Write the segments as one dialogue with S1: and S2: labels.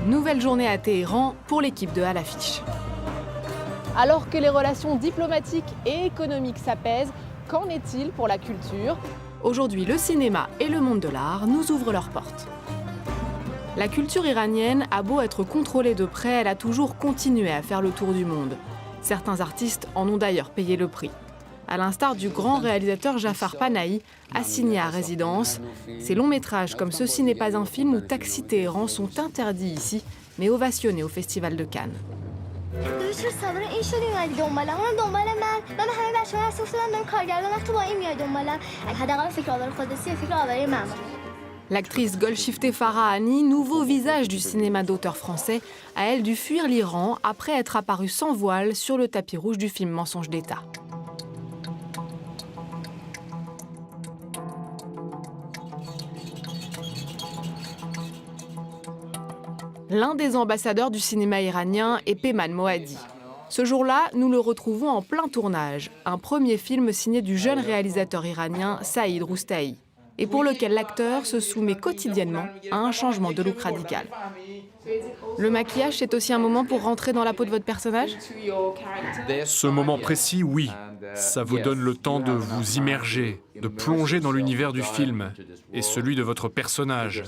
S1: Nouvelle journée à Téhéran pour l'équipe de À l'affiche.
S2: Alors que les relations diplomatiques et économiques s'apaisent, qu'en est-il pour la culture ?
S1: Aujourd'hui, le cinéma et le monde de l'art nous ouvrent leurs portes. La culture iranienne a beau être contrôlée de près, elle a toujours continué à faire le tour du monde. Certains artistes en ont d'ailleurs payé le prix. À l'instar du grand réalisateur Jafar Panahi, assigné à résidence. Ces longs métrages comme Ceci n'est pas un film ou Taxi Téhéran sont interdits ici, mais ovationnés au Festival de Cannes. L'actrice Golshifteh Farahani, nouveau visage du cinéma d'auteur français, a elle dû fuir l'Iran après être apparue sans voile sur le tapis rouge du film Mensonge d'État. L'un des ambassadeurs du cinéma iranien est Peyman Moaadi. Ce jour-là, nous le retrouvons en plein tournage, un premier film signé du jeune réalisateur iranien Saïd Roustahi, et pour lequel l'acteur se soumet quotidiennement à un changement de look radical. Le maquillage, c'est aussi un moment pour rentrer dans la peau de votre personnage ?
S3: Ce moment précis, oui. Ça vous donne le temps de vous immerger, de plonger dans l'univers du film et celui de votre personnage.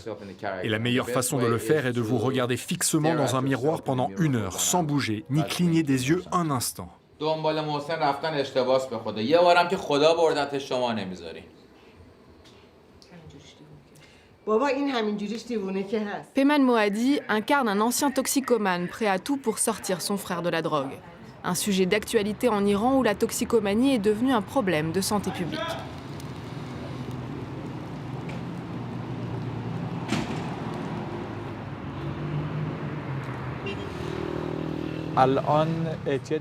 S3: Et la meilleure façon de le faire est de vous regarder fixement dans un miroir pendant 1 heure, sans bouger, ni cligner des yeux un instant.
S1: Peyman Moaadi incarne un ancien toxicomane prêt à tout pour sortir son frère de la drogue. Un sujet d'actualité en Iran où la toxicomanie est devenue un problème de santé publique.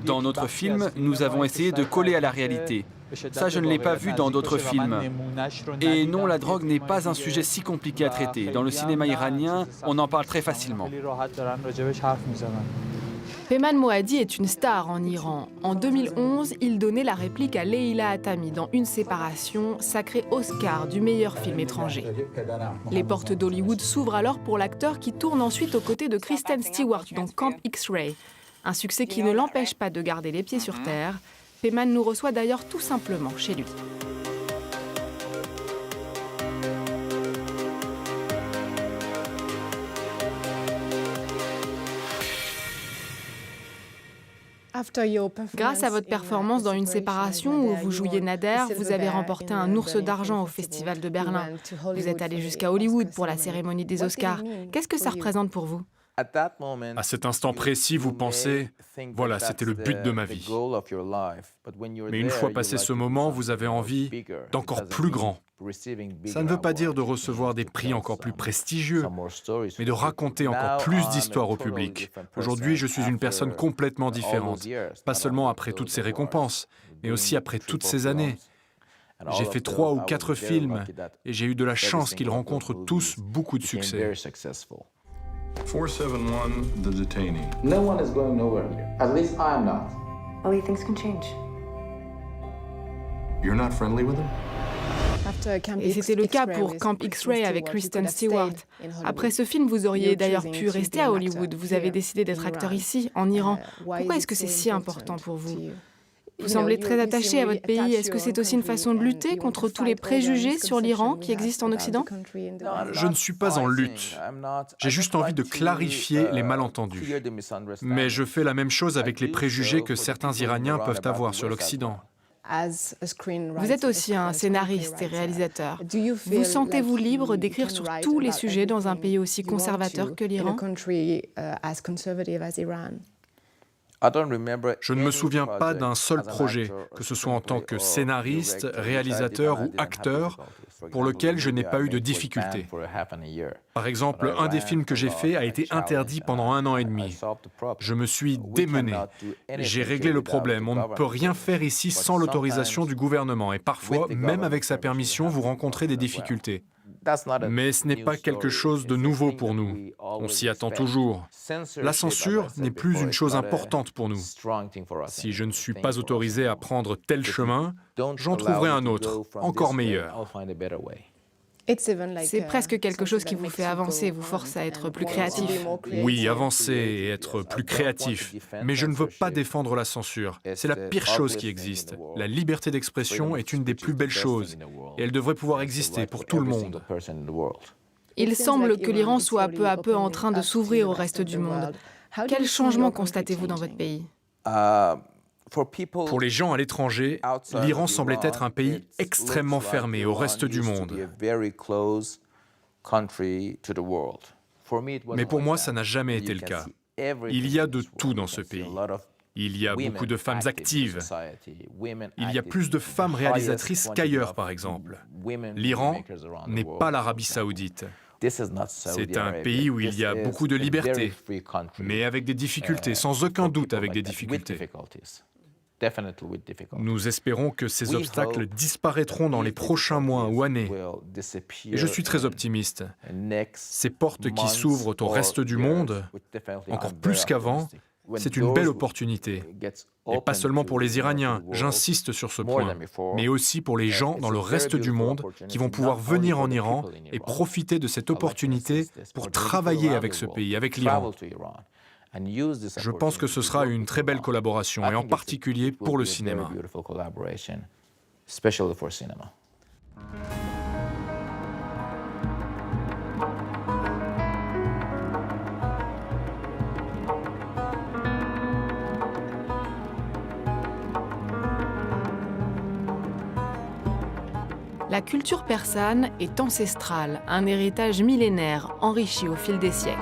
S4: Dans notre film, nous avons essayé de coller à la réalité. Ça, je ne l'ai pas vu dans d'autres films. Et non, la drogue n'est pas un sujet si compliqué à traiter. Dans le cinéma iranien, on en parle très facilement.
S1: Peyman Moaadi est une star en Iran. En 2011, il donnait la réplique à Leila Hatami dans Une séparation, sacré Oscar du meilleur film étranger. Les portes d'Hollywood s'ouvrent alors pour l'acteur qui tourne ensuite aux côtés de Kristen Stewart dans Camp X-Ray. Un succès qui ne l'empêche pas de garder les pieds sur terre. Peyman nous reçoit d'ailleurs tout simplement chez lui. Grâce à votre performance dans Une séparation où vous jouiez Nader, vous avez remporté un ours d'argent au Festival de Berlin. Vous êtes allé jusqu'à Hollywood pour la cérémonie des Oscars. Qu'est-ce que ça représente pour vous ?
S3: À cet instant précis, vous pensez « Voilà, c'était le but de ma vie ». Mais une fois passé ce moment, vous avez envie d'encore plus grand. Ça ne veut pas dire de recevoir des prix encore plus prestigieux, mais de raconter encore plus d'histoires au public. Aujourd'hui, je suis une personne complètement différente, pas seulement après toutes ces récompenses, mais aussi après toutes ces années. J'ai fait 3 ou 4 films et j'ai eu de la chance qu'ils rencontrent tous beaucoup de succès.
S5: 471, the detainee.
S6: No one is going nowhere here. At least I'm not.
S7: Only things can change.
S5: You're not friendly with him?
S1: Et c'était le cas pour Camp X-Ray avec Kristen Stewart. Après ce film, vous auriez d'ailleurs pu rester à Hollywood. Vous avez décidé d'être acteur ici, en Iran. Pourquoi est-ce que c'est si important pour vous ? Vous semblez très attaché à votre pays. Est-ce que c'est aussi une façon de lutter contre tous les préjugés sur l'Iran qui existent en Occident ?
S3: Je ne suis pas en lutte. J'ai juste envie de clarifier les malentendus. Mais je fais la même chose avec les préjugés que certains Iraniens peuvent avoir sur l'Occident.
S1: Vous êtes aussi un scénariste et réalisateur. Vous sentez-vous libre d'écrire sur tous les sujets dans un pays aussi conservateur que l'Iran ?
S3: Je ne me souviens pas d'un seul projet, que ce soit en tant que scénariste, réalisateur ou acteur, pour lequel je n'ai pas eu de difficultés. Par exemple, un des films que j'ai fait a été interdit pendant 1 an et demi. Je me suis démené. J'ai réglé le problème. On ne peut rien faire ici sans l'autorisation du gouvernement. Et parfois, même avec sa permission, vous rencontrez des difficultés. Mais ce n'est pas quelque chose de nouveau pour nous. On s'y attend toujours. La censure n'est plus une chose importante pour nous. Si je ne suis pas autorisé à prendre tel chemin, j'en trouverai un autre, encore meilleur.
S1: C'est presque quelque chose qui vous fait avancer, vous force à être plus créatif.
S3: Oui, avancer et être plus créatif. Mais je ne veux pas défendre la censure. C'est la pire chose qui existe. La liberté d'expression est une des plus belles choses. Et elle devrait pouvoir exister pour tout le monde.
S1: Il semble que l'Iran soit peu à peu en train de s'ouvrir au reste du monde. Quel changement constatez-vous dans votre pays ?
S3: Pour les gens à l'étranger, l'Iran semblait être un pays extrêmement fermé au reste du monde. Mais pour moi, ça n'a jamais été le cas. Il y a de tout dans ce pays. Il y a beaucoup de femmes actives. Il y a plus de femmes réalisatrices qu'ailleurs, par exemple. L'Iran n'est pas l'Arabie saoudite. C'est un pays où il y a beaucoup de liberté, mais avec des difficultés, sans aucun doute avec des difficultés. Nous espérons que ces obstacles disparaîtront dans les prochains mois ou années. Et je suis très optimiste. Ces portes qui s'ouvrent au reste du monde, encore plus qu'avant, c'est une belle opportunité. Et pas seulement pour les Iraniens, j'insiste sur ce point, mais aussi pour les gens dans le reste du monde qui vont pouvoir venir en Iran et profiter de cette opportunité pour travailler avec ce pays, avec l'Iran. Je pense que ce sera une très belle collaboration, et en particulier pour le cinéma.
S1: La culture persane est ancestrale, un héritage millénaire enrichi au fil des siècles.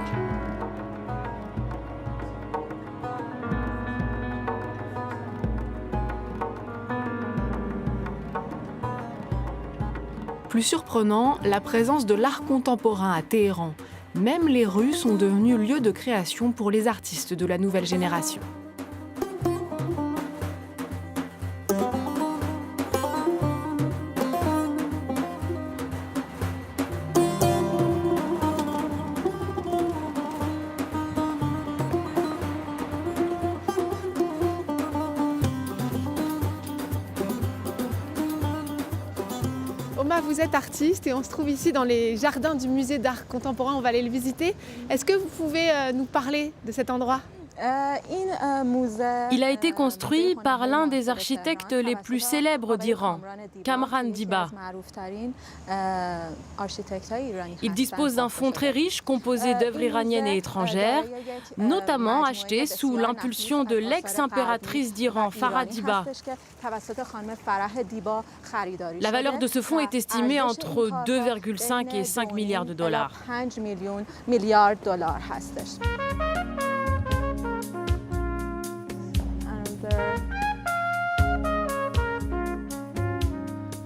S1: Plus surprenant, la présence de l'art contemporain à Téhéran. Même les rues sont devenues lieux de création pour les artistes de la nouvelle génération.
S2: Oma, vous êtes artiste et on se trouve ici dans les jardins du musée d'art contemporain, on va aller le visiter. Est-ce que vous pouvez nous parler de cet endroit ?
S7: Il a été construit par l'un des architectes les plus célèbres d'Iran, Kamran Diba. Il dispose d'un fonds très riche composé d'œuvres iraniennes et étrangères, notamment achetées sous l'impulsion de l'ex-impératrice d'Iran, Farah Diba. La valeur de ce fonds est estimée entre 2,5 et 5 milliards de dollars.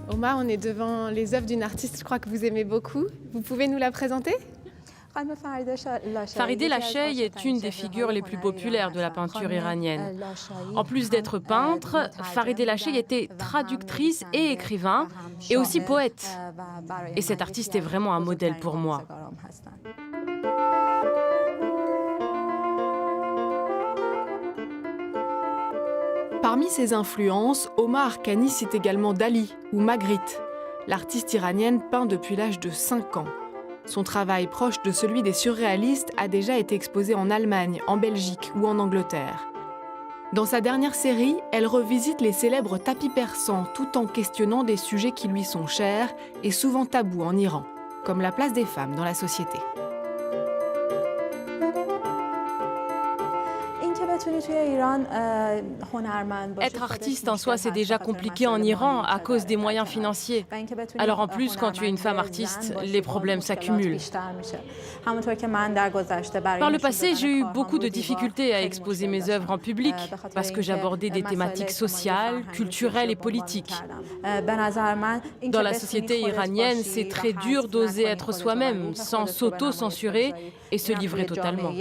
S2: Oma, on est devant les œuvres d'une artiste, je crois que vous aimez beaucoup. Vous pouvez nous la présenter ?
S7: Farideh Lashey est une des figures les plus populaires de la peinture iranienne. En plus d'être peintre, Farideh Lashey était traductrice et écrivain, et aussi poète. Et cet artiste est vraiment un modèle pour moi.
S1: Parmi ses influences, Omar Arkani cite également Dali ou Magritte. L'artiste iranienne peint depuis l'âge de 5 ans. Son travail proche de celui des surréalistes a déjà été exposé en Allemagne, en Belgique ou en Angleterre. Dans sa dernière série, elle revisite les célèbres tapis persans tout en questionnant des sujets qui lui sont chers et souvent tabous en Iran, comme la place des femmes dans la société.
S7: Être artiste en soi, c'est déjà compliqué en Iran à cause des moyens financiers. Alors en plus, quand tu es une femme artiste, les problèmes s'accumulent. Par le passé, j'ai eu beaucoup de difficultés à exposer mes œuvres en public parce que j'abordais des thématiques sociales, culturelles et politiques. Dans la société iranienne, c'est très dur d'oser être soi-même, sans s'auto-censurer et se livrer totalement.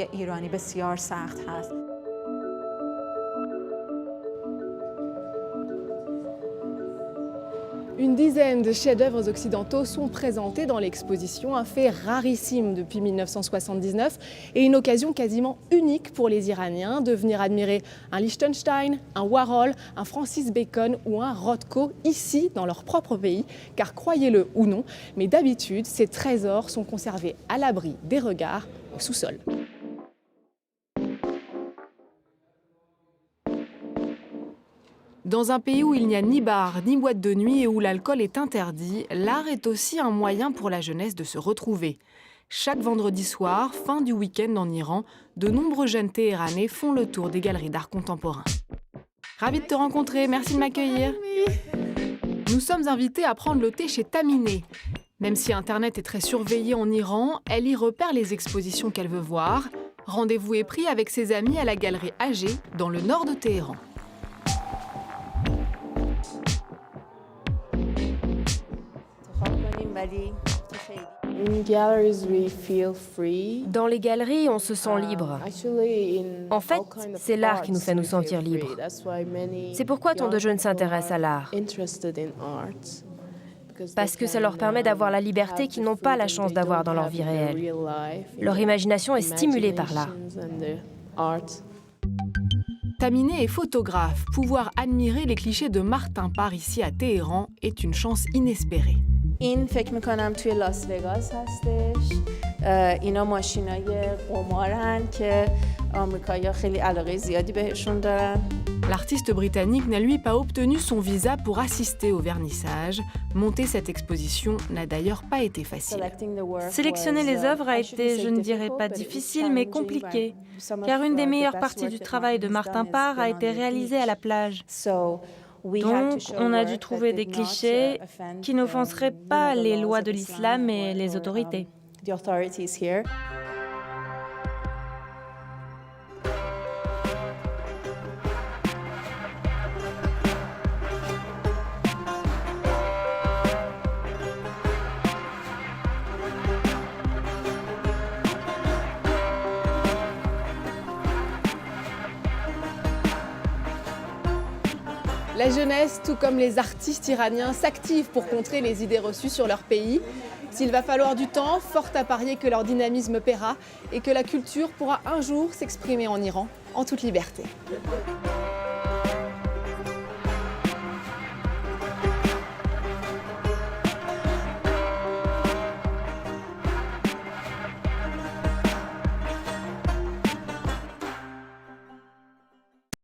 S2: Une dizaine de chefs-d'œuvre occidentaux sont présentés dans l'exposition, un fait rarissime depuis 1979 et une occasion quasiment unique pour les Iraniens de venir admirer un Liechtenstein, un Warhol, un Francis Bacon ou un Rothko ici dans leur propre pays, car croyez-le ou non, mais d'habitude ces trésors sont conservés à l'abri des regards au sous-sol. Dans un pays où il n'y a ni bar, ni boîte de nuit et où l'alcool est interdit, l'art est aussi un moyen pour la jeunesse de se retrouver. Chaque vendredi soir, fin du week-end en Iran, de nombreux jeunes Téhéranais font le tour des galeries d'art contemporain. Ravi de te rencontrer, merci de m'accueillir. Nous sommes invités à prendre le thé chez Tamineh. Même si Internet est très surveillé en Iran, elle y repère les expositions qu'elle veut voir. Rendez-vous est pris avec ses amis à la galerie AG, dans le nord de Téhéran.
S8: Dans les galeries, on se sent libre. En fait, c'est l'art qui nous fait nous sentir libres. C'est pourquoi tant de jeunes s'intéressent à l'art. Parce que ça leur permet d'avoir la liberté qu'ils n'ont pas la chance d'avoir dans leur vie réelle. Leur imagination est stimulée par l'art.
S1: Tamineh est photographe. Pouvoir admirer les clichés de Martin Parr ici à Téhéran est une chance inespérée.
S9: این فکر میکنم توی لاس وگاس هستش اینا ماشینای قمارن که آمریکایی‌ها خیلی علاقه زیادی بهشون دارن.
S1: L'artiste britannique n'a lui pas obtenu son visa pour assister au vernissage. Monter cette exposition n'a d'ailleurs pas été facile.
S10: Sélectionner les œuvres a été, je ne dirais pas difficile, mais compliqué, car une des meilleures parties du travail de Martin Parr a été réalisée à la plage. Donc, on a dû trouver des clichés qui n'offenseraient pas les lois de l'islam et les autorités.
S2: La jeunesse, tout comme les artistes iraniens, s'activent pour contrer les idées reçues sur leur pays. S'il va falloir du temps, fort à parier que leur dynamisme paiera et que la culture pourra un jour s'exprimer en Iran en toute liberté.